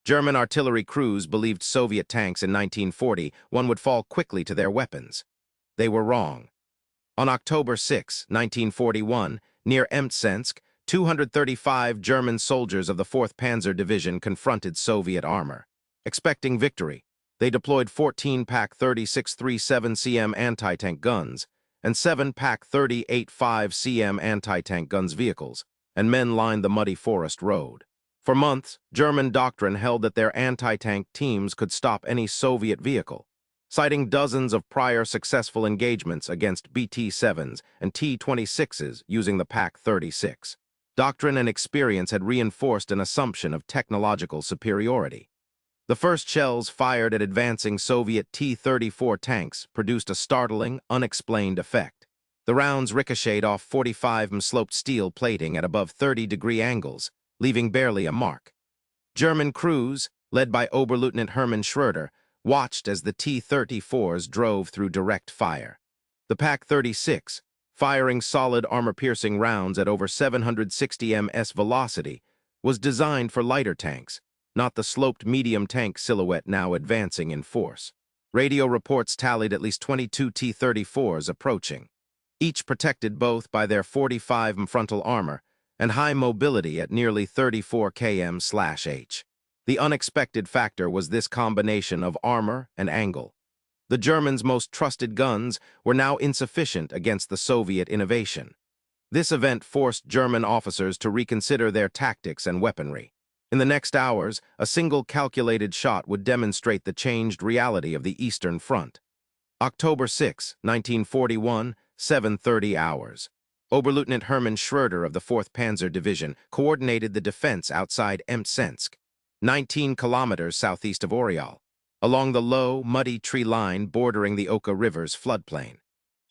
German artillery crews believed Soviet tanks in 1940 would fall quickly to their weapons. They were wrong. On October 6, 1941, near Mtsensk, 235 German soldiers of the 4th Panzer Division confronted Soviet armor. Expecting victory, they deployed 14 PaK-36 37cm anti-tank guns and 7 PaK-38 5cm anti-tank guns vehicles, and men lined the muddy forest road. For months, German doctrine held that their anti-tank teams could stop any Soviet vehicle, citing dozens of prior successful engagements against BT-7s and T-26s using the PaK-36. Doctrine and experience had reinforced an assumption of technological superiority. The first shells fired at advancing Soviet T-34 tanks produced a startling, unexplained effect. The rounds ricocheted off 45mm sloped steel plating at above 30-degree angles, leaving barely a mark. German crews, led by Oberleutnant Hermann Schroeder, watched as the T-34s drove through direct fire. The PaK-36, firing solid armor-piercing rounds at over 760 ms velocity, was designed for lighter tanks, not the sloped medium tank silhouette now advancing in force. Radio reports tallied at least 22 T-34s approaching, each protected both by their 45mm frontal armor and high mobility at nearly 34 km/h. The unexpected factor was this combination of armor and angle. The Germans' most trusted guns were now insufficient against the Soviet innovation. This event forced German officers to reconsider their tactics and weaponry. In the next hours, a single calculated shot would demonstrate the changed reality of the Eastern Front. October 6, 1941, 7:30 hours. Oberleutnant Hermann Schroeder of the 4th Panzer Division coordinated the defense outside Mtsensk, 19 kilometers southeast of Oryol, along the low, muddy tree line bordering the Oka River's floodplain.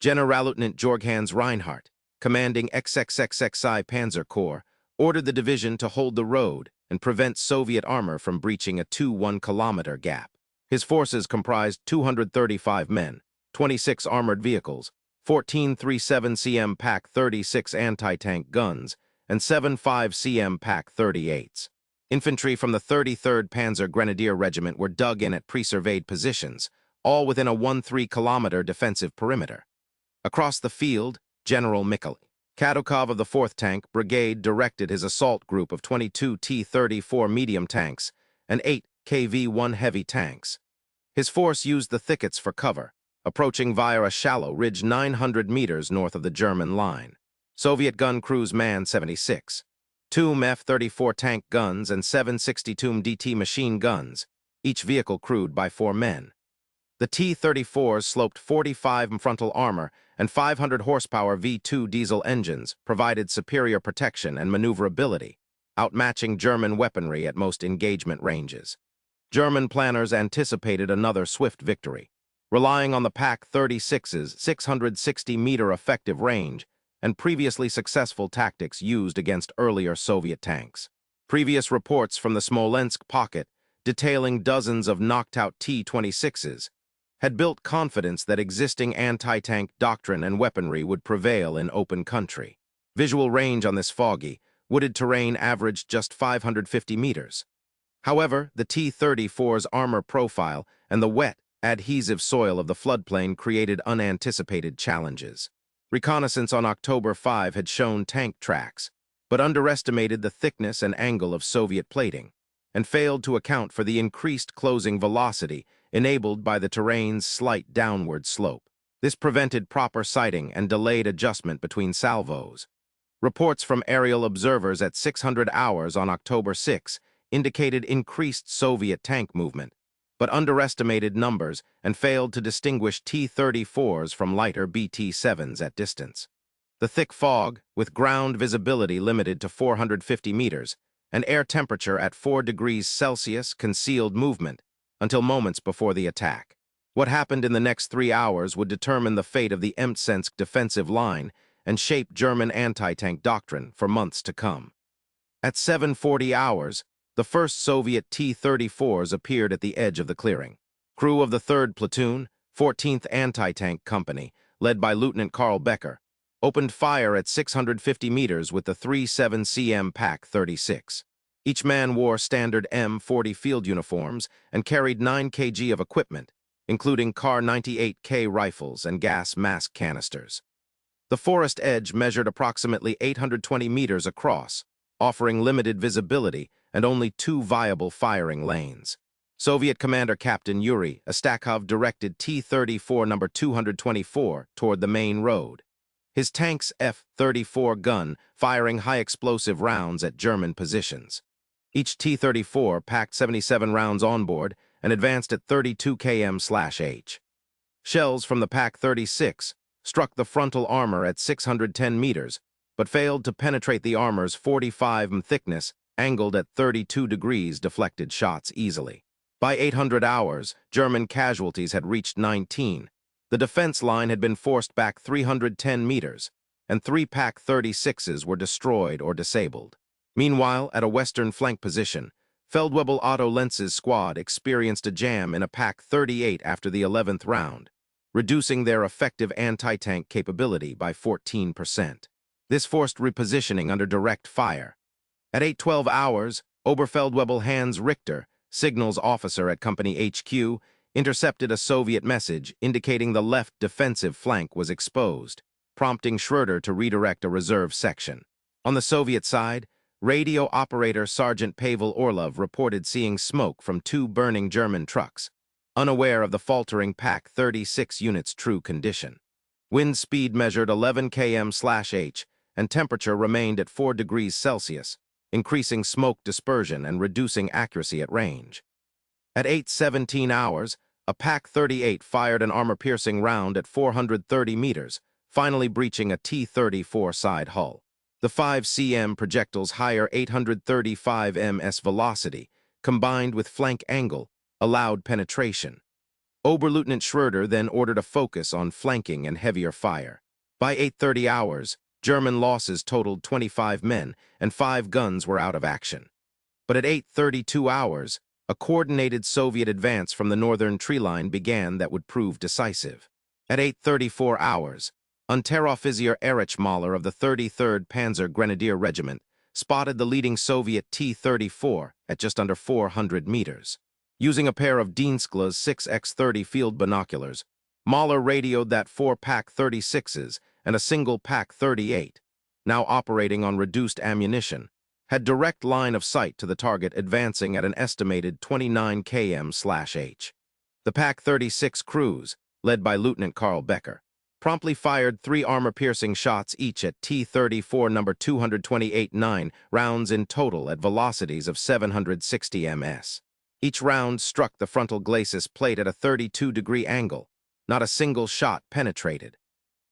Generalleutnant Georg-Hans Reinhardt, commanding XXXXI Panzer Corps, ordered the division to hold the road and prevent Soviet armor from breaching a 2-1-kilometer gap. His forces comprised 235 men, 26 armored vehicles, 14 37cm PaK-36 anti-tank guns, and 7 5cm PaK-38s. Infantry from the 33rd Panzer Grenadier Regiment were dug in at pre-surveyed positions, all within a 1-3-kilometer defensive perimeter. Across the field, General Mikhail Kadukov of the 4th Tank Brigade directed his assault group of 22 T-34 medium tanks and 8 KV-1 heavy tanks. His force used the thickets for cover, approaching via a shallow ridge 900 meters north of the German line. Soviet gun crews manned 76. 2 F-34 tank guns and 7 62 DT machine guns, each vehicle crewed by 4 men. The T-34s sloped 45 frontal armor and 500 horsepower V2 diesel engines provided superior protection and maneuverability, outmatching German weaponry at most engagement ranges. German planners anticipated another swift victory, relying on the PaK-36's 660-meter effective range and previously successful tactics used against earlier Soviet tanks. Previous reports from the Smolensk pocket, detailing dozens of knocked-out T-26s, had built confidence that existing anti-tank doctrine and weaponry would prevail in open country. Visual range on this foggy, wooded terrain averaged just 550 meters. However, the T-34's armor profile and the wet, adhesive soil of the floodplain created unanticipated challenges. Reconnaissance on October 5 had shown tank tracks, but underestimated the thickness and angle of Soviet plating, and failed to account for the increased closing velocity enabled by the terrain's slight downward slope. This prevented proper sighting and delayed adjustment between salvos. Reports from aerial observers at 600 hours on October 6 indicated increased Soviet tank movement, but underestimated numbers and failed to distinguish T-34s from lighter BT-7s at distance. The thick fog, with ground visibility limited to 450 meters, and air temperature at 4 degrees Celsius concealed movement until moments before the attack. What happened in the next 3 hours would determine the fate of the Mtsensk defensive line and shape German anti-tank doctrine for months to come. At 7:40 hours, the first Soviet T-34s appeared at the edge of the clearing. Crew of the 3rd Platoon, 14th Anti-Tank Company, led by Lieutenant Karl Becker, opened fire at 650 meters with the 37cm PaK-36. Each man wore standard M40 field uniforms and carried 9 kg of equipment, including Kar 98K rifles and gas mask canisters. The forest edge measured approximately 820 meters across, offering limited visibility and only 2 viable firing lanes. Soviet Commander Captain Yuri Astakhov directed T-34 No. 224 toward the main road. His tank's F-34 gun firing high-explosive rounds at German positions. Each T-34 packed 77 rounds on board and advanced at 32 km/h. Shells from the Pak-36 struck the frontal armor at 610 meters, but failed to penetrate the armor's 45 m thickness, angled at 32 degrees deflected shots easily. By 800 hours, German casualties had reached 19. The defense line had been forced back 310 meters, and 3 Pak-36s were destroyed or disabled. Meanwhile, at a western flank position, Feldwebel Otto Lenz's squad experienced a jam in a Pak-38 after the 11th round, reducing their effective anti-tank capability by 14%. This forced repositioning under direct fire. At 8:12 hours, Oberfeldwebel Hans Richter, signals officer at Company HQ, intercepted a Soviet message indicating the left defensive flank was exposed, prompting Schroeder to redirect a reserve section. On the Soviet side, radio operator Sergeant Pavel Orlov reported seeing smoke from 2 burning German trucks, unaware of the faltering Pak-36 unit's true condition. Wind speed measured 11 km/h, and temperature remained at 4 degrees Celsius, increasing smoke dispersion and reducing accuracy at range. At 8:17 hours, a Pak-38 fired an armor-piercing round at 430 meters, finally breaching a T-34 side hull. The 5 cm projectile's higher 835 ms velocity, combined with flank angle, allowed penetration. Oberleutnant Schroeder then ordered a focus on flanking and heavier fire. By 8:30 hours, German losses totaled 25 men, and 5 guns were out of action. But at 8:32 hours, a coordinated Soviet advance from the northern tree line began that would prove decisive. At 8:34 hours, Unteroffizier Erich Mahler of the 33rd Panzer Grenadier Regiment spotted the leading Soviet T-34 at just under 400 meters. Using a pair of Dienstglas 6x30 field binoculars, Mahler radioed that 4 Pak-36s and a single Pak-38, now operating on reduced ammunition, had direct line of sight to the target advancing at an estimated 29 km/h. The Pak-36 crews, led by Lieutenant Karl Becker, promptly fired 3 armor-piercing shots each at T-34 No. 228-9 rounds in total at velocities of 760 ms. Each round struck the frontal glacis plate at a 32-degree angle. Not a single shot penetrated.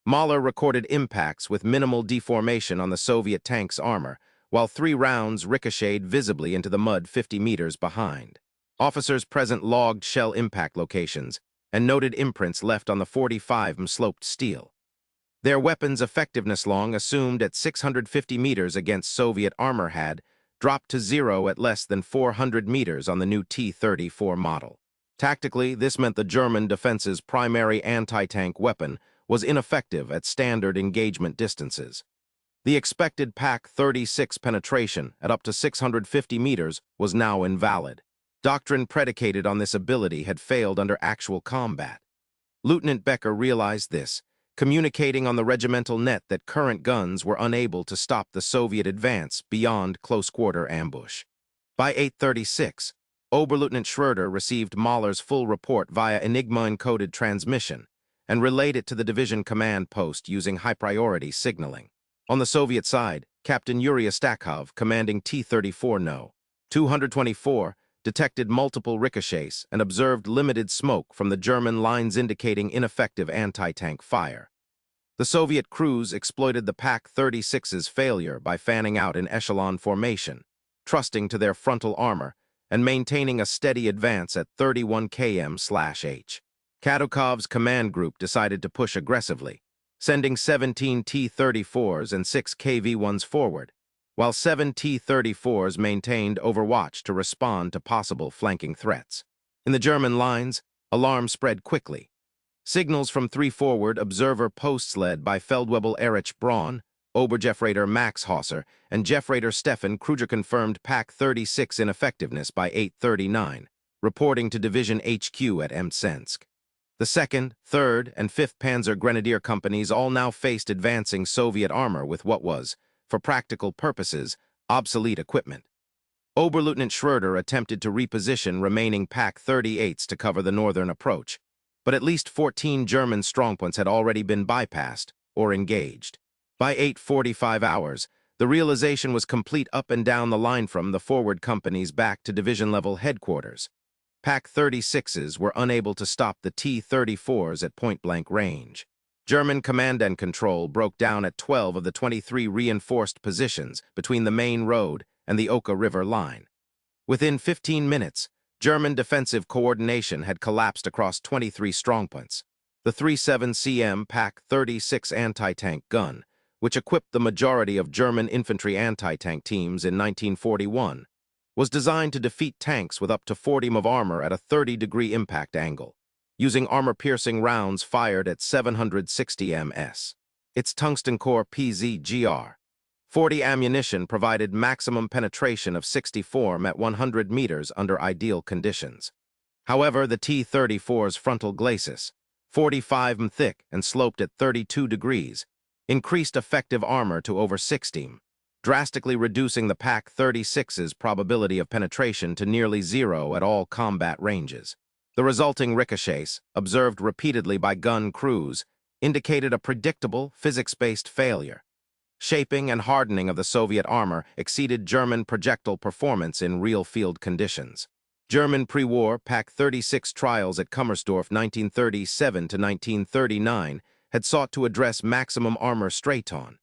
Mahler recorded impacts with minimal deformation on the Soviet tank's armor, while 3 rounds ricocheted visibly into the mud 50 meters behind. Officers present logged shell impact locations and noted imprints left on the 45 mm sloped steel. Their weapons' effectiveness long assumed at 650 meters against Soviet armor had dropped to 0 at less than 400 meters on the new T-34 model. Tactically, this meant the German defense's primary anti-tank weapon was ineffective at standard engagement distances. The expected Pak-36 penetration at up to 650 meters was now invalid. Doctrine predicated on this ability had failed under actual combat. Lieutenant Becker realized this, communicating on the regimental net that current guns were unable to stop the Soviet advance beyond close-quarter ambush. By 8:36, Oberleutnant Schroeder received Mahler's full report via Enigma-encoded transmission and relayed it to the division command post using high-priority signaling. On the Soviet side, Captain Yuri Astakhov, commanding T-34 No. 224, detected multiple ricochets and observed limited smoke from the German lines indicating ineffective anti-tank fire. The Soviet crews exploited the Pak-36's failure by fanning out in echelon formation, trusting to their frontal armor and maintaining a steady advance at 31 km/h. Kadukov's command group decided to push aggressively, sending 17 T-34s and 6 KV-1s forward, while 7 T-34s maintained overwatch to respond to possible flanking threats. In the German lines, alarm spread quickly. Signals from 3 forward observer posts led by Feldwebel Erich Braun, Oberjefreiter Max Hauser and Jefreiter Stefan Kruger confirmed Pak-36 ineffectiveness by 8:39, reporting to Division HQ at Mtsensk. The 2nd, 3rd, and 5th Panzer Grenadier Companies all now faced advancing Soviet armor with what was, for practical purposes, obsolete equipment. Oberleutnant Schroeder attempted to reposition remaining Pak-38s to cover the northern approach, but at least 14 German strongpoints had already been bypassed or engaged. By 8:45 hours, the realization was complete up and down the line from the forward companies back to division-level headquarters. Pak-36s were unable to stop the T-34s at point-blank range. German command and control broke down at 12 of the 23 reinforced positions between the main road and the Oka River line. Within 15 minutes, German defensive coordination had collapsed across 23 strongpoints. The 37cm Pak-36 anti-tank gun, which equipped the majority of German infantry anti-tank teams in 1941, was designed to defeat tanks with up to 40 of armor at a 30-degree impact angle, using armor-piercing rounds fired at 760 ms. Its tungsten core PZGR 40 ammunition provided maximum penetration of 64 at 100 meters under ideal conditions. However, the T-34's frontal glacis, 45 m thick and sloped at 32 degrees, increased effective armor to over 60, drastically reducing the Pak-36's probability of penetration to nearly zero at all combat ranges. The resulting ricochets, observed repeatedly by gun crews, indicated a predictable, physics-based failure. Shaping and hardening of the Soviet armor exceeded German projectile performance in real field conditions. German pre-war Pak-36 trials at Kummersdorf 1937 to 1939 had sought to address maximum armor straight-on.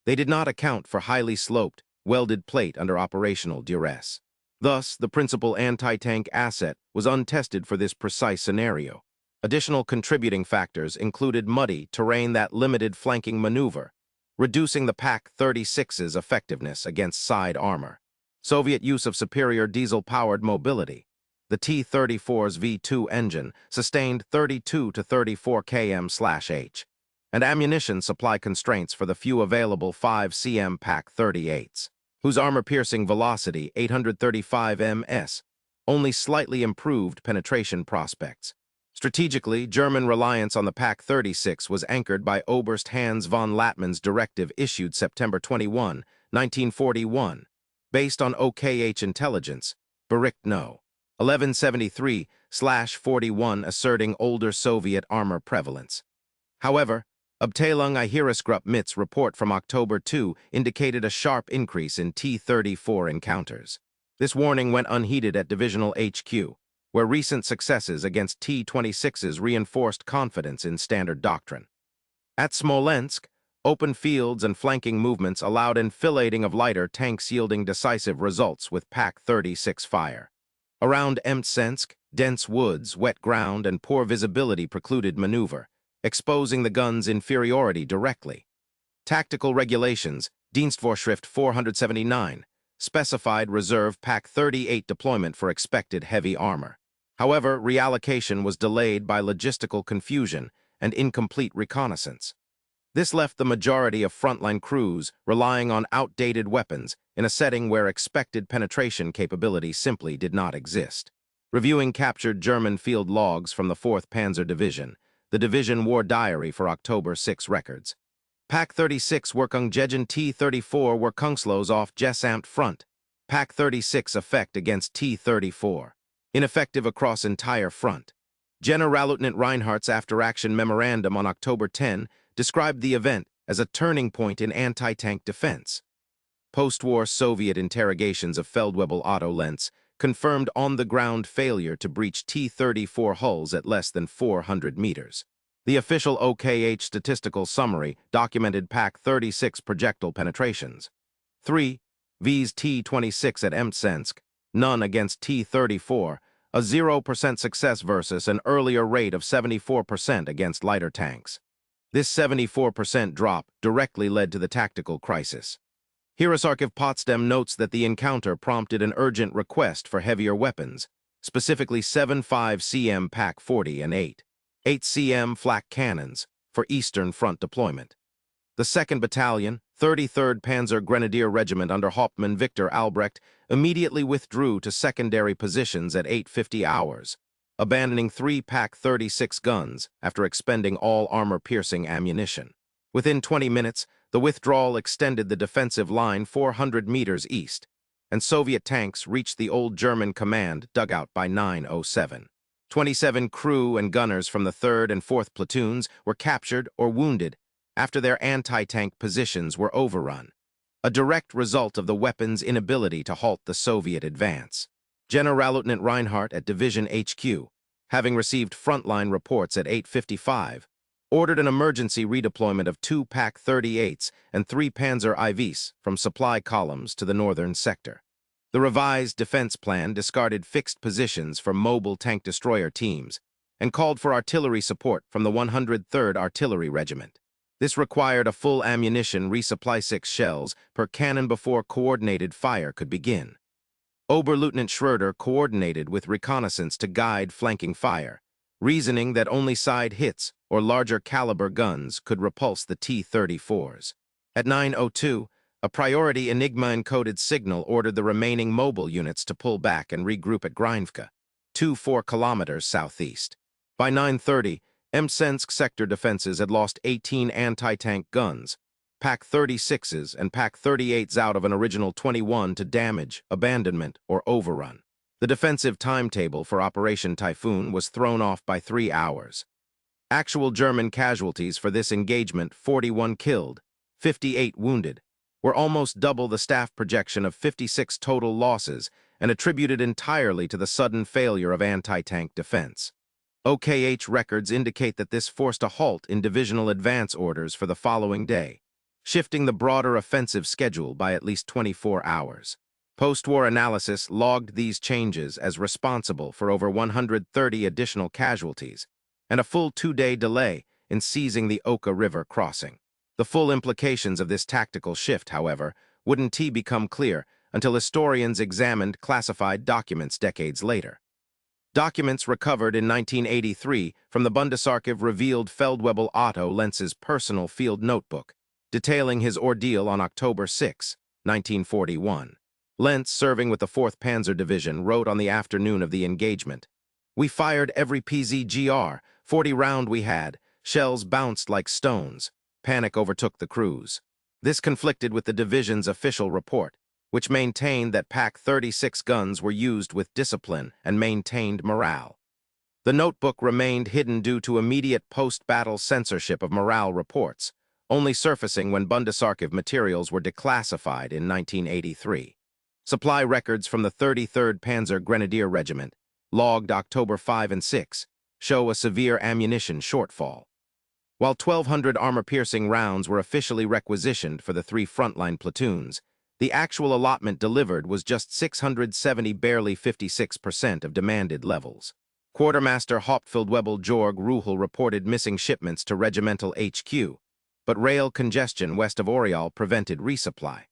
They did not account for highly sloped, welded plate under operational duress. Thus, the principal anti-tank asset was untested for this precise scenario. Additional contributing factors included muddy terrain that limited flanking maneuver, reducing the Pak-36's effectiveness against side armor. Soviet use of superior diesel-powered mobility. The T-34's V2 engine sustained 32 to 34 km/h, and ammunition supply constraints for the few available 5cm Pak-38s, whose armor-piercing velocity, 835 ms, only slightly improved penetration prospects. Strategically, German reliance on the Pak-36 was anchored by Oberst Hans von Lattmann's directive issued September 21, 1941, based on OKH intelligence, Bericht No. 1173/41 asserting older Soviet armor prevalence. However, Abteilung Heeresgruppe Mitt's report from October 2 indicated a sharp increase in T-34 encounters. This warning went unheeded at Divisional HQ, where recent successes against T-26s reinforced confidence in standard doctrine. At Smolensk, open fields and flanking movements allowed enfilading of lighter tanks yielding decisive results with Pak-36 fire. Around Mtsensk, dense woods, wet ground, and poor visibility precluded maneuver, exposing the gun's inferiority directly. Tactical regulations, Dienstvorschrift 479, specified reserve Pak-38 deployment for expected heavy armor. However, reallocation was delayed by logistical confusion and incomplete reconnaissance. This left the majority of frontline crews relying on outdated weapons in a setting where expected penetration capability simply did not exist. Reviewing captured German field logs from the 4th Panzer Division, the division war diary for October 6 records. Pak-36 Wirkung T-34 Wirkungslos auf Gesamt Front. Pak-36 effect against T-34. Ineffective across entire front. Generalleutnant Reinhardt's after-action memorandum on October 10 described the event as a turning point in anti-tank defense. Post-war Soviet interrogations of Feldwebel Otto Lentz confirmed on-the-ground failure to breach T-34 hulls at less than 400 meters. The official OKH statistical summary documented Pak-36 projectile penetrations. 3 V's T-26 at Mtsensk, none against T-34, a 0% success versus an earlier rate of 74% against lighter tanks. This 74% drop directly led to the tactical crisis. Heeresarchiv Potsdam notes that the encounter prompted an urgent request for heavier weapons, specifically 7.5cm Pak-40 and 8.8cm flak cannons for Eastern Front deployment. The 2nd Battalion, 33rd Panzer Grenadier Regiment under Hauptmann Victor Albrecht immediately withdrew to secondary positions at 8:50 hours, abandoning 3 Pak-36 guns after expending all armor-piercing ammunition. Within 20 minutes, the withdrawal extended the defensive line 400 meters east, and Soviet tanks reached the old German command dugout by 9:07. 27 crew and gunners from the 3rd and 4th platoons were captured or wounded after their anti-tank positions were overrun, a direct result of the weapon's inability to halt the Soviet advance. Generalleutnant Reinhardt at Division HQ, having received frontline reports at 8:55, ordered an emergency redeployment of 2 Pak-38s and 3 Panzer IVs from supply columns to the northern sector. The revised defense plan discarded fixed positions for mobile tank destroyer teams and called for artillery support from the 103rd Artillery Regiment. This required a full ammunition resupply 6 shells per cannon before coordinated fire could begin. Oberleutnant Schroeder coordinated with reconnaissance to guide flanking fire, reasoning that only side hits or larger caliber guns could repulse the T-34s. At 9:02, a priority Enigma-encoded signal ordered the remaining mobile units to pull back and regroup at Greinivka, 4 kilometers southeast. By 9:30, Mtsensk sector defenses had lost 18 anti-tank guns, Pak-36s and Pak-38s out of an original 21 to damage, abandonment, or overrun. The defensive timetable for Operation Typhoon was thrown off by 3 hours. Actual German casualties for this engagement, 41 killed, 58 wounded, were almost double the staff projection of 56 total losses and attributed entirely to the sudden failure of anti-tank defense. OKH records indicate that this forced a halt in divisional advance orders for the following day, shifting the broader offensive schedule by at least 24 hours. Post-war analysis logged these changes as responsible for over 130 additional casualties and a full 2-day delay in seizing the Oka River crossing. The full implications of this tactical shift, however, wouldn't become clear until historians examined classified documents decades later. Documents recovered in 1983 from the Bundesarchiv revealed Feldwebel Otto Lenz's personal field notebook, detailing his ordeal on October 6, 1941. Lenz, serving with the 4th Panzer Division, wrote on the afternoon of the engagement, "We fired every PZGR, 40 round we had, shells bounced like stones. Panic overtook the crews." This conflicted with the division's official report, which maintained that Pak-36 guns were used with discipline and maintained morale. The notebook remained hidden due to immediate post-battle censorship of morale reports, only surfacing when Bundesarchiv materials were declassified in 1983. Supply records from the 33rd Panzer Grenadier Regiment, logged October 5 and 6, show a severe ammunition shortfall. While 1,200 armor-piercing rounds were officially requisitioned for the 3 frontline platoons, the actual allotment delivered was just 670, barely 56% of demanded levels. Quartermaster Hauptfeldwebel Georg Ruhel reported missing shipments to regimental HQ, but rail congestion west of Oriol prevented resupply.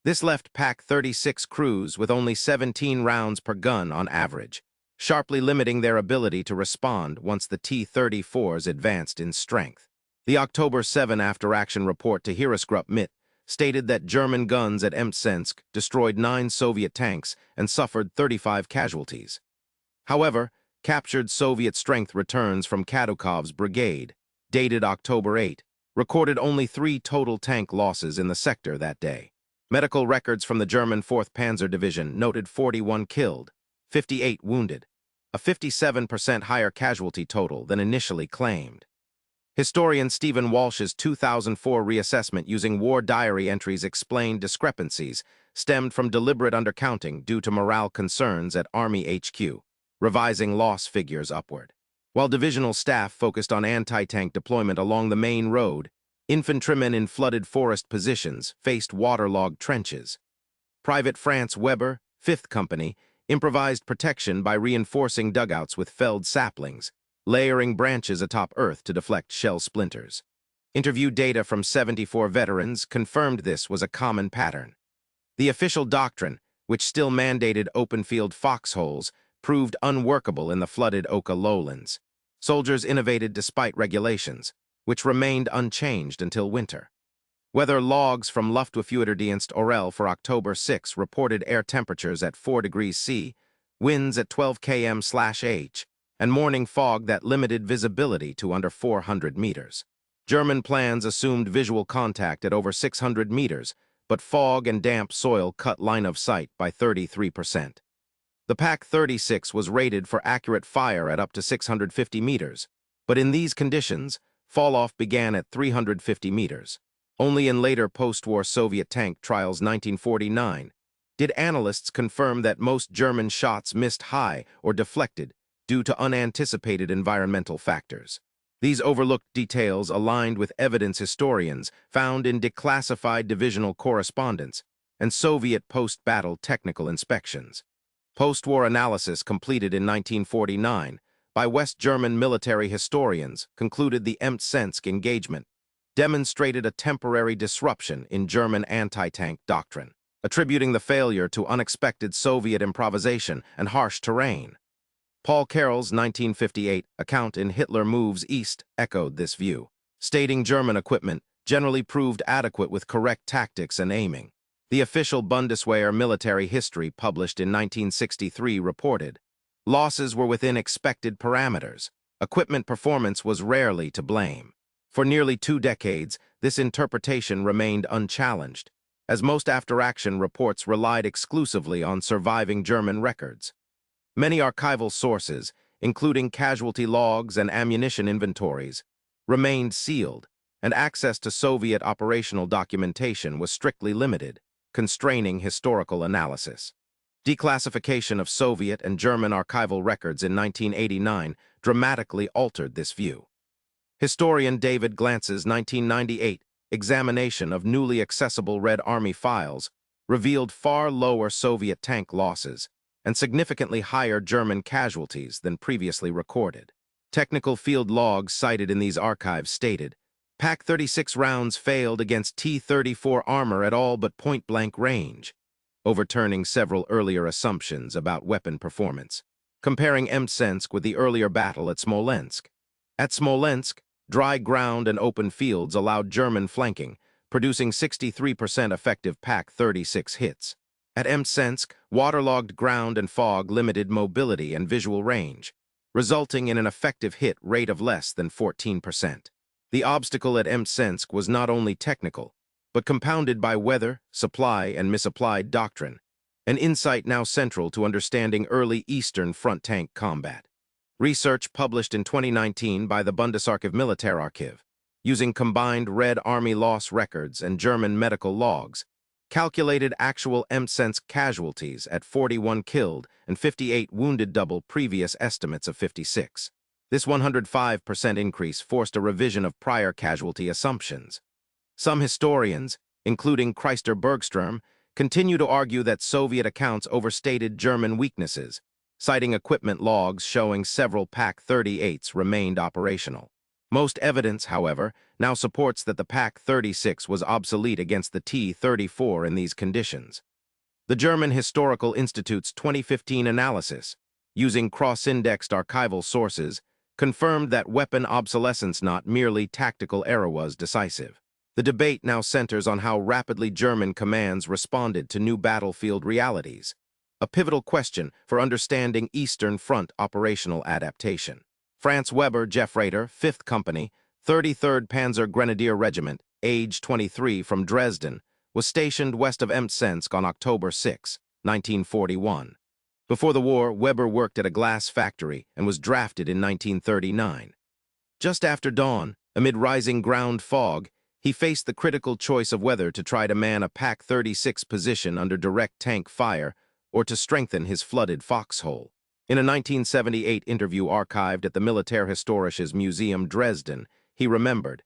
This left Pak-36 crews with only 17 rounds per gun on average, sharply limiting their ability to respond once the T-34s advanced in strength. The October 7 after-action report to Heeresgruppe Mitte stated that German guns at Mtsensk destroyed 9 Soviet tanks and suffered 35 casualties. However, captured Soviet strength returns from Kadukov's brigade, dated October 8, recorded only 3 total tank losses in the sector that day. Medical records from the German 4th Panzer Division noted 41 killed, 58 wounded, a 57% higher casualty total than initially claimed. Historian Stephen Walsh's 2004 reassessment using war diary entries explained discrepancies stemmed from deliberate undercounting due to morale concerns at Army HQ, revising loss figures upward. While divisional staff focused on anti-tank deployment along the main road, infantrymen in flooded forest positions faced waterlogged trenches. Private Franz Weber, 5th Company, improvised protection by reinforcing dugouts with felled saplings, layering branches atop earth to deflect shell splinters. Interview data from 74 veterans confirmed this was a common pattern. The official doctrine, which still mandated open-field foxholes, proved unworkable in the flooded Oka lowlands. Soldiers innovated despite regulations, which remained unchanged until winter. Weather logs from Luftwaffeüberdienst Orel for October 6 reported air temperatures at 4 degrees C, winds at 12 km/h, and morning fog that limited visibility to under 400 meters. German plans assumed visual contact at over 600 meters, but fog and damp soil cut line of sight by 33%. The Pak-36 was rated for accurate fire at up to 650 meters, but in these conditions, fall-off began at 350 meters. Only in later post-war Soviet tank trials 1949 did analysts confirm that most German shots missed high or deflected due to unanticipated environmental factors. These overlooked details aligned with evidence historians found in declassified divisional correspondence and Soviet post-battle technical inspections. Post-war analysis completed in 1949 by West German military historians concluded the Mtsensk engagement demonstrated a temporary disruption in German anti-tank doctrine, attributing the failure to unexpected Soviet improvisation and harsh terrain. Paul Carroll's 1958 account in Hitler Moves East echoed this view, stating German equipment generally proved adequate with correct tactics and aiming. The official Bundeswehr military history published in 1963 reported, losses were within expected parameters. Equipment performance was rarely to blame. For nearly 2 decades, this interpretation remained unchallenged, as most after-action reports relied exclusively on surviving German records. Many archival sources, including casualty logs and ammunition inventories, remained sealed, and access to Soviet operational documentation was strictly limited, constraining historical analysis. Declassification of Soviet and German archival records in 1989 dramatically altered this view. Historian David Glantz's 1998 examination of newly accessible Red Army files revealed far lower Soviet tank losses and significantly higher German casualties than previously recorded. Technical field logs cited in these archives stated, Pak-36 rounds failed against T-34 armor at all but point-blank range, overturning several earlier assumptions about weapon performance. Comparing Mtsensk with the earlier battle at Smolensk. At Smolensk, dry ground and open fields allowed German flanking, producing 63% effective Pak-36 hits. At Mtsensk, waterlogged ground and fog limited mobility and visual range, resulting in an effective hit rate of less than 14%. The obstacle at Mtsensk was not only technical, but compounded by weather, supply, and misapplied doctrine, an insight now central to understanding early Eastern Front tank combat. Research published in 2019 by the Bundesarchiv Militärarchiv, using combined Red Army loss records and German medical logs, calculated actual Mtsensk casualties at 41 killed and 58 wounded, double previous estimates of 56. This 105% increase forced a revision of prior casualty assumptions. Some historians, including Christer Bergström, continue to argue that Soviet accounts overstated German weaknesses, citing equipment logs showing several Pak-38s remained operational. Most evidence, however, now supports that the Pak-36 was obsolete against the T-34 in these conditions. The German Historical Institute's 2015 analysis, using cross-indexed archival sources, confirmed that weapon obsolescence, not merely tactical error, was decisive. The debate now centers on how rapidly German commands responded to new battlefield realities, a pivotal question for understanding Eastern Front operational adaptation. Franz Weber Jeffrader, 5th Company, 33rd Panzer Grenadier Regiment, age 23, from Dresden, was stationed west of Mtsensk on October 6, 1941. Before the war, Weber worked at a glass factory and was drafted in 1939. Just after dawn, amid rising ground fog, he faced the critical choice of whether to try to man a Pak-36 position under direct tank fire or to strengthen his flooded foxhole. In a 1978 interview archived at the Militärhistorisches Museum Dresden, he remembered,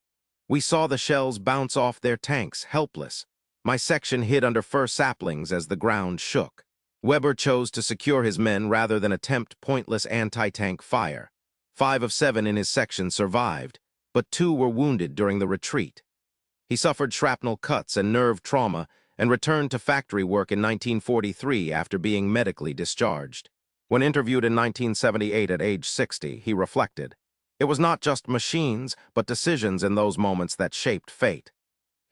"We saw the shells bounce off their tanks, helpless. My section hid under fir saplings as the ground shook." Weber chose to secure his men rather than attempt pointless anti-tank fire. 5 of 7 in his section survived, but 2 were wounded during the retreat. He suffered shrapnel cuts and nerve trauma and returned to factory work in 1943 after being medically discharged. When interviewed in 1978 at age 60, he reflected, "It was not just machines, but decisions in those moments that shaped fate."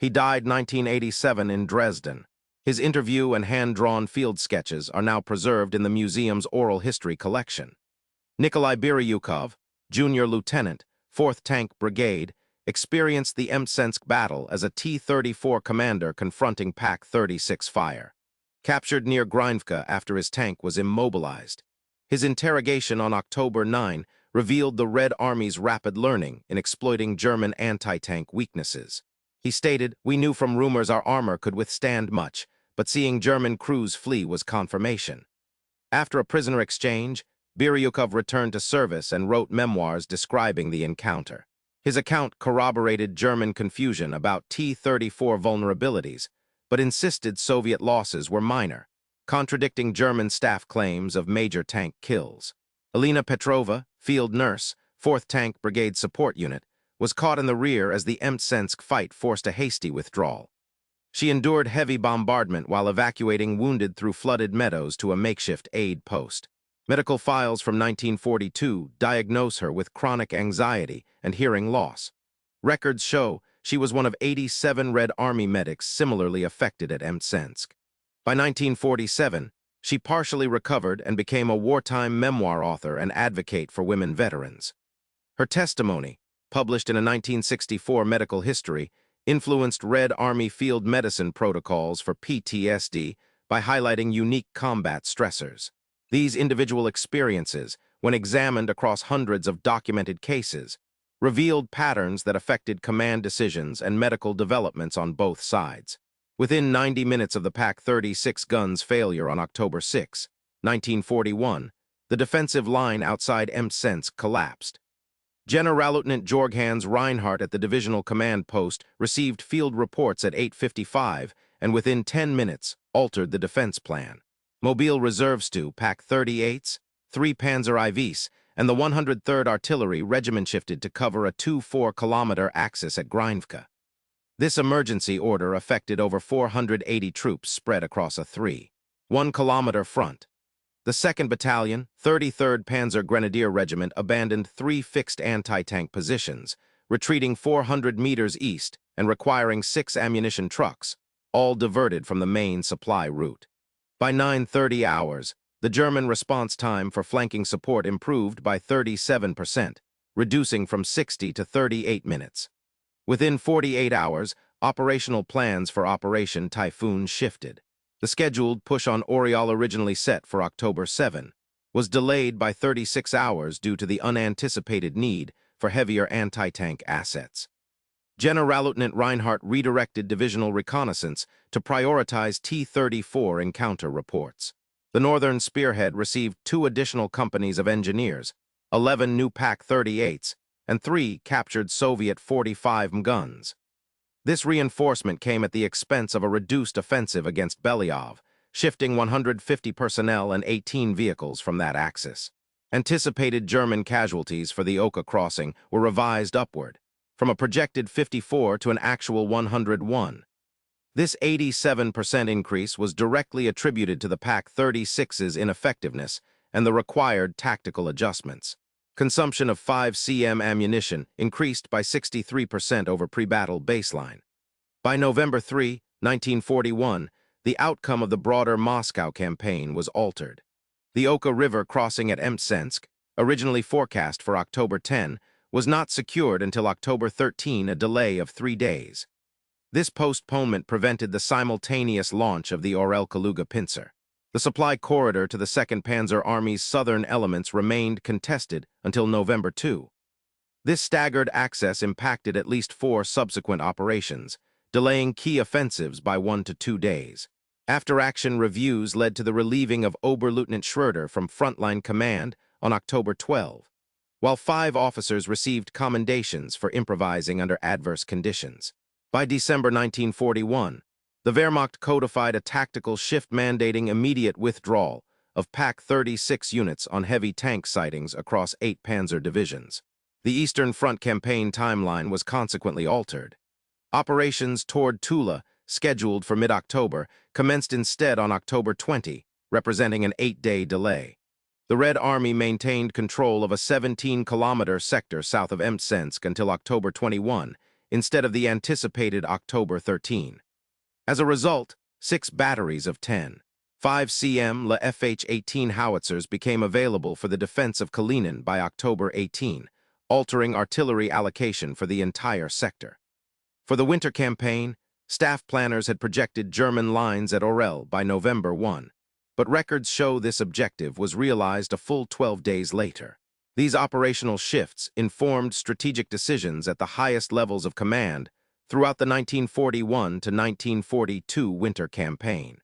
He died 1987 in Dresden. His interview and hand-drawn field sketches are now preserved in the museum's oral history collection. Nikolai Biryukov, junior lieutenant, 4th Tank Brigade, experienced the Mtsensk battle as a T-34 commander confronting Pak-36 fire. Captured near Grindvka after his tank was immobilized. His interrogation on October 9 revealed the Red Army's rapid learning in exploiting German anti-tank weaknesses. He stated, "We knew from rumors our armor could withstand much, but seeing German crews flee was confirmation." After a prisoner exchange, Biryukov returned to service and wrote memoirs describing the encounter. His account corroborated German confusion about T-34 vulnerabilities, but insisted Soviet losses were minor, contradicting German staff claims of major tank kills. Elena Petrova, field nurse, 4th Tank Brigade Support Unit, was caught in the rear as the Mtsensk fight forced a hasty withdrawal. She endured heavy bombardment while evacuating wounded through flooded meadows to a makeshift aid post. Medical files from 1942 diagnose her with chronic anxiety and hearing loss. Records show she was one of 87 Red Army medics similarly affected at Mtsensk. By 1947, she partially recovered and became a wartime memoir author and advocate for women veterans. Her testimony, published in a 1964 medical history, influenced Red Army field medicine protocols for PTSD by highlighting unique combat stressors. These individual experiences, when examined across hundreds of documented cases, revealed patterns that affected command decisions and medical developments on both sides. Within 90 minutes of the Pak-36 gun's failure on October 6, 1941, the defensive line outside Mtsensk collapsed. Generalleutnant Georg Hans Reinhardt at the divisional command post received field reports at 8:55 and within 10 minutes altered the defense plan. Mobile reserves to Pak-38s, 3 Panzer IVs, and the 103rd Artillery Regiment shifted to cover a 2-4-kilometer axis at Grindvka. This emergency order affected over 480 troops spread across a 3.1-kilometer front. The 2nd Battalion, 33rd Panzer Grenadier Regiment abandoned 3 fixed anti-tank positions, retreating 400 meters east and requiring 6 ammunition trucks, all diverted from the main supply route. By 9:30 hours, the German response time for flanking support improved by 37%, reducing from 60 to 38 minutes. Within 48 hours, operational plans for Operation Typhoon shifted. The scheduled push on Oriol, originally set for October 7, was delayed by 36 hours due to the unanticipated need for heavier anti-tank assets. Generalleutnant Reinhardt redirected divisional reconnaissance to prioritize T-34 encounter reports. The Northern Spearhead received 2 additional companies of engineers, 11 new Pak-38s, and 3 captured Soviet 45 guns. This reinforcement came at the expense of a reduced offensive against Belyov, shifting 150 personnel and 18 vehicles from that axis. Anticipated German casualties for the Oka crossing were revised upward, from a projected 54 to an actual 101. This 87% increase was directly attributed to the Pak-36's ineffectiveness and the required tactical adjustments. Consumption of 5 cm ammunition increased by 63% over pre-battle baseline. By November 3, 1941, the outcome of the broader Moscow campaign was altered. The Oka River crossing at Mtsensk, originally forecast for October 10, was not secured until October 13, a delay of 3 days. This postponement prevented the simultaneous launch of the Orel-Kaluga pincer. The supply corridor to the 2nd Panzer Army's southern elements remained contested until November 2. This staggered access impacted at least 4 subsequent operations, delaying key offensives by 1 to 2 days. After-action reviews led to the relieving of Oberleutnant Schroeder from frontline command on October 12, while 5 officers received commendations for improvising under adverse conditions. By December 1941, the Wehrmacht codified a tactical shift mandating immediate withdrawal of Pak-36 units on heavy tank sightings across 8 panzer divisions. The Eastern Front campaign timeline was consequently altered. Operations toward Tula, scheduled for mid-October, commenced instead on October 20, representing an 8-day delay. The Red Army maintained control of a 17-kilometer sector south of Mtsensk until October 21, instead of the anticipated October 13. As a result, 6 batteries of 10.5 cm La FH-18 howitzers became available for the defense of Kalinin by October 18, altering artillery allocation for the entire sector. For the winter campaign, staff planners had projected German lines at Orel by November 1, but records show this objective was realized a full 12 days later. These operational shifts informed strategic decisions at the highest levels of command throughout the 1941 to 1942 winter campaign.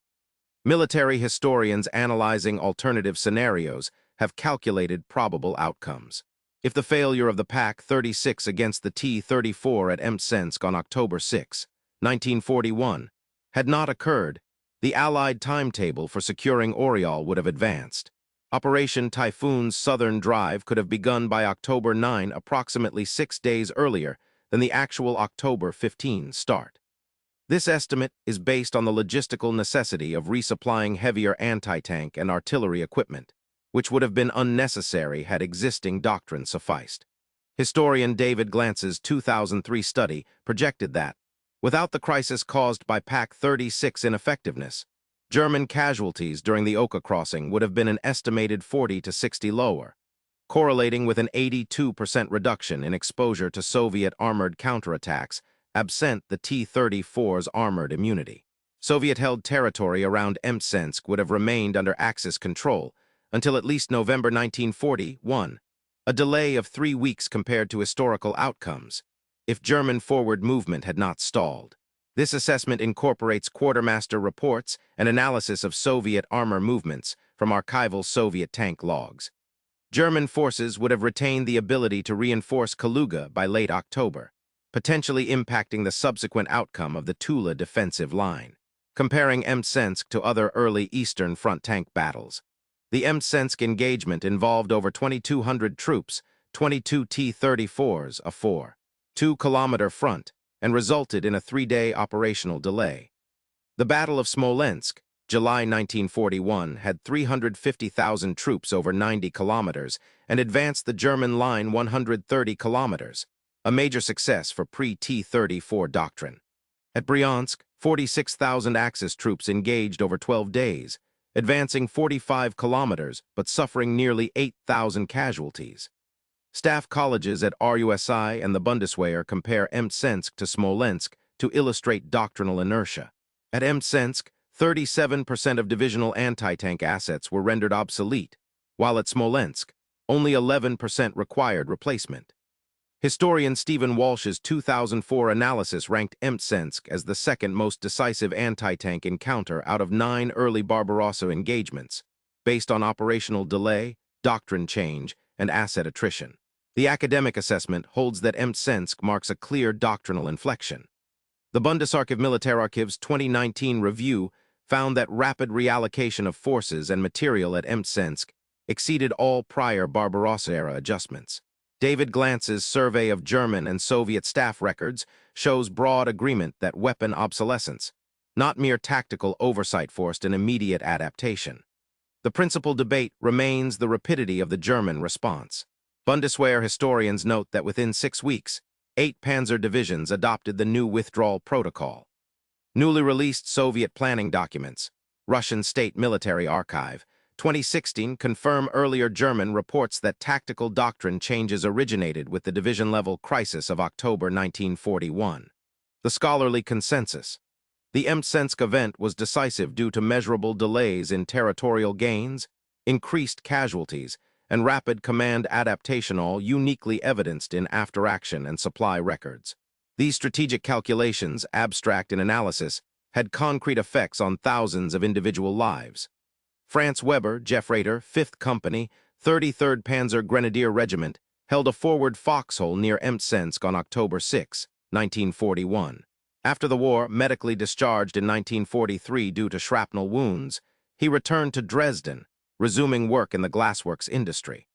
Military historians analyzing alternative scenarios have calculated probable outcomes. If the failure of the Pak-36 against the T-34 at Mtsensk on October 6, 1941, had not occurred, the Allied timetable for securing Oriol would have advanced. Operation Typhoon's southern drive could have begun by October 9, approximately 6 days earlier than the actual October 15 start. This estimate is based on the logistical necessity of resupplying heavier anti-tank and artillery equipment, which would have been unnecessary had existing doctrine sufficed. Historian David Glantz's 2003 study projected that, without the crisis caused by Pak-36 ineffectiveness, German casualties during the Oka crossing would have been an estimated 40 to 60 lower, correlating with an 82% reduction in exposure to Soviet armored counterattacks absent the T-34's armored immunity. Soviet-held territory around Mtsensk would have remained under Axis control until at least November 1941, a delay of 3 weeks compared to historical outcomes, if German forward movement had not stalled. This assessment incorporates quartermaster reports and analysis of Soviet armor movements from archival Soviet tank logs. German forces would have retained the ability to reinforce Kaluga by late October, potentially impacting the subsequent outcome of the Tula defensive line. Comparing Mtsensk to other early Eastern Front tank battles, the Mtsensk engagement involved over 2,200 troops, 22 T-34s, a 4.2-kilometer front, and resulted in a 3-day operational delay. The Battle of Smolensk, July 1941, had 350,000 troops over 90 kilometers and advanced the German line 130 kilometers, a major success for pre-T-34 doctrine. At Bryansk, 46,000 Axis troops engaged over 12 days, advancing 45 kilometers but suffering nearly 8,000 casualties. Staff colleges at RUSI and the Bundeswehr compare Mtsensk to Smolensk to illustrate doctrinal inertia. At Mtsensk, 37% of divisional anti-tank assets were rendered obsolete, while at Smolensk, only 11% required replacement. Historian Stephen Walsh's 2004 analysis ranked Mtsensk as the second most decisive anti-tank encounter out of 9 early Barbarossa engagements, based on operational delay, doctrine change, and asset attrition. The academic assessment holds that Mtsensk marks a clear doctrinal inflection. The Bundesarchiv Militärarchiv's 2019 review found that rapid reallocation of forces and material at Mtsensk exceeded all prior Barbarossa-era adjustments. David Glantz's survey of German and Soviet staff records shows broad agreement that weapon obsolescence, not mere tactical oversight, forced an immediate adaptation. The principal debate remains the rapidity of the German response. Bundeswehr historians note that within 6 weeks, 8 Panzer divisions adopted the new withdrawal protocol. Newly released Soviet planning documents, Russian State Military Archive, 2016, confirm earlier German reports that tactical doctrine changes originated with the division-level crisis of October 1941. The scholarly consensus: the Mtsensk event was decisive due to measurable delays in territorial gains, increased casualties, and rapid command adaptation, all uniquely evidenced in after-action and supply records. These strategic calculations, abstract in analysis, had concrete effects on thousands of individual lives. Franz Weber, Jeffrader, 5th Company, 33rd Panzer Grenadier Regiment, held a forward foxhole near Mtsensk on October 6, 1941. After the war, medically discharged in 1943 due to shrapnel wounds, he returned to Dresden, resuming work in the glassworks industry.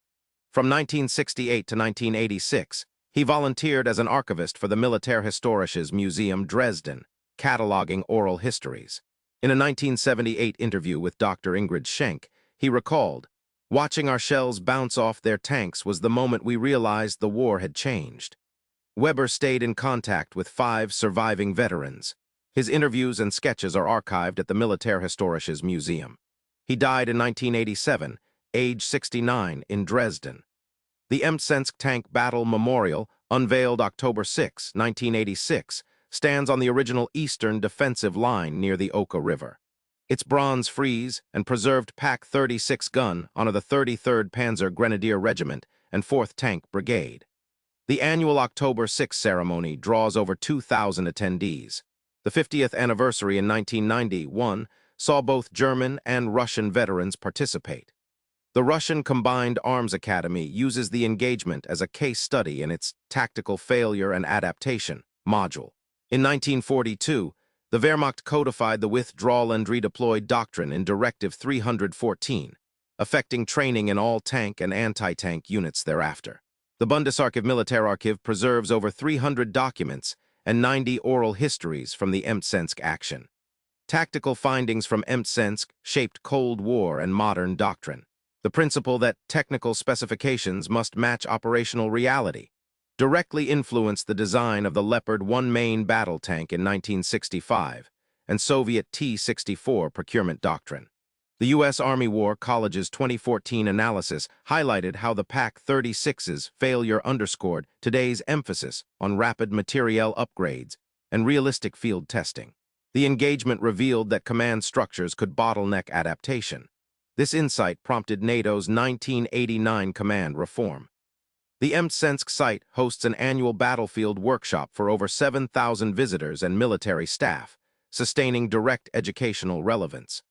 From 1968 to 1986, he volunteered as an archivist for the Militärhistorisches Museum Dresden, cataloging oral histories. In a 1978 interview with Dr. Ingrid Schenk, he recalled, "Watching our shells bounce off their tanks was the moment we realized the war had changed. Weber stayed in contact with 5 surviving veterans. His interviews and sketches are archived at the Militärhistorisches Museum. He died in 1987, age 69, in Dresden. The Mtsensk Tank Battle Memorial, unveiled October 6, 1986, stands on the original eastern defensive line near the Oka River. Its bronze frieze and preserved Pak-36 gun honor the 33rd Panzer Grenadier Regiment and 4th Tank Brigade. The annual October 6 ceremony draws over 2,000 attendees. The 50th anniversary in 1991 saw both German and Russian veterans participate. The Russian Combined Arms Academy uses the engagement as a case study in its Tactical Failure and Adaptation module. In 1942, the Wehrmacht codified the withdrawal and redeploy doctrine in Directive 314, affecting training in all tank and anti-tank units thereafter. The Bundesarchiv Militärarchiv preserves over 300 documents and 90 oral histories from the Mtsensk action. Tactical findings from Mtsensk shaped Cold War and modern doctrine. The principle that technical specifications must match operational reality directly influenced the design of the Leopard 1 main battle tank in 1965 and Soviet T-34 procurement doctrine. The U.S. Army War College's 2014 analysis highlighted how the Pak-36's failure underscored today's emphasis on rapid materiel upgrades and realistic field testing. The engagement revealed that command structures could bottleneck adaptation. This insight prompted NATO's 1989 command reform. The Mtsensk site hosts an annual battlefield workshop for over 7,000 visitors and military staff, sustaining direct educational relevance.